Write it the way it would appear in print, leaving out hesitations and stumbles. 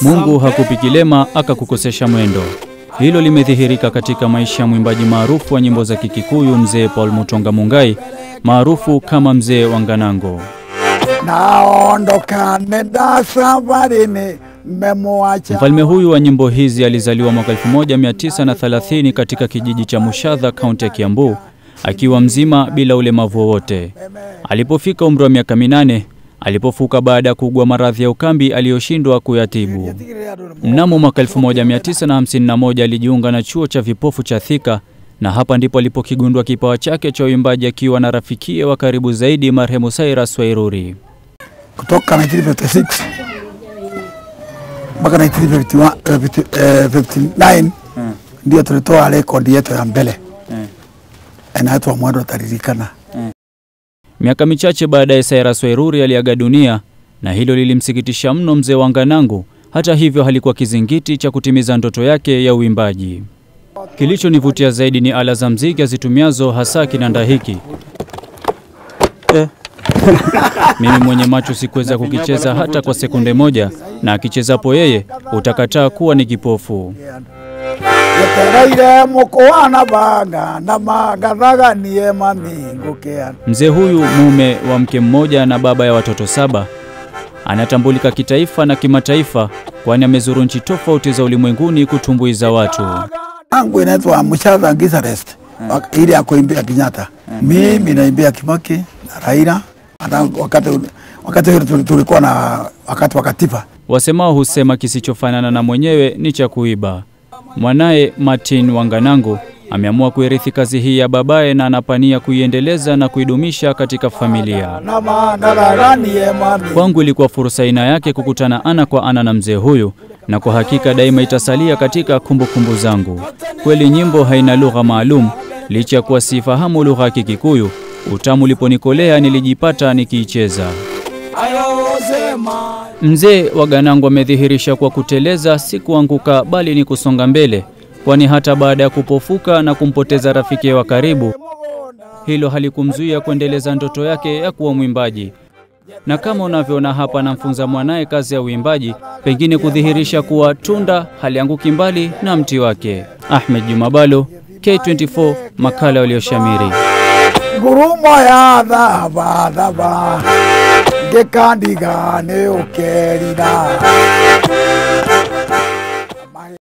Mungu hakupi kilema akakukosesha mwendo. Hilo limedhihirika katika maisha ya mwimbaji maarufu wa nyimbo za Kikikuyu Mzee Paul Mutonga Mungai, maarufu kama Mzee wa Nganango. Mfalme huyu wa nyimbo hizi alizaliwa mwaka 1930 katika kijiji cha Mushadha, kaunti ya Kiambu, akiwa mzima bila ulemavu wowote. Alipofika umri wa miaka 8, alipofuka baada ya kuugua maradhi ya ukambi aliyoshindwa kuyatibu. Mnamo mwaka 1951 alijiunga na chuo cha vipofu cha Thika, na hapa ndipo alipokigundua kipawa chake cha uimbaji akiwa na rafikie wa karibu zaidi marehemu Cyrus Wairuri. Kutoka 1956 mpaka 1959 ndio tulitoa rekodi yetu ya mbele. Inaitwa Mwendo Taririkana. Miaka michache baadaye Cyrus Wairuri aliaga dunia, na hilo lilimsikitisha mno Mzee wa Nganango. Hata hivyo halikuwa kizingiti cha kutimiza ndoto yake ya uimbaji. Kilichonivutia zaidi ni ala za muziki azitumiazo, hasa kinanda hiki. Mimi mwenye macho sikuweza kukicheza hata kwa sekunde moja, na akichezapo yeye utakataa kuwa ni kipofu. Mzee huyu, mume wa mke mmoja na baba ya watoto 7, anatambulika kitaifa na kimataifa, kwani amezuru nchi tofauti za ulimwenguni kutumbuiza watu. Angu inaitwa Mushadha Guitarist, ili ya kuimbia Kenyatta. Mimi naimbia Kibaki na Raila, wakati tulikuwa na wakati wa katiba. Wasemao husema kisichofanana na mwenyewe ni cha kuiba. Mwanae Martin wa Nganango ameamua kuirithi kazi hii ya babaye, na anapania kuiendeleza na kuidumisha katika familia. Kwangu ilikuwa fursa aina yake kukutana ana kwa ana na mzee huyu, na kwa hakika daima itasalia katika kumbukumbu zangu. Kweli nyimbo haina lugha maalum, licha kuwa sifahamu lugha ya Kikikuyu. Utamu uliponikolea nilijipata nikiicheza. Mzee wa Nganango amedhihirisha kwa kuteleza si kuanguka, bali ni kusonga mbele, kwani hata baada ya kupofuka na kumpoteza rafiki wa karibu, hilo halikumzuia kuendeleza ndoto yake ya kuwa mwimbaji. Na kama unavyoona hapa, anamfunza mwanae kazi ya uimbaji, pengine kudhihirisha kuwa tunda halianguki mbali na mti wake. Ahmed Jumabalo, K24, makala Walioshamiri. Gurumo ya dhaba gekandiga ne ukerida.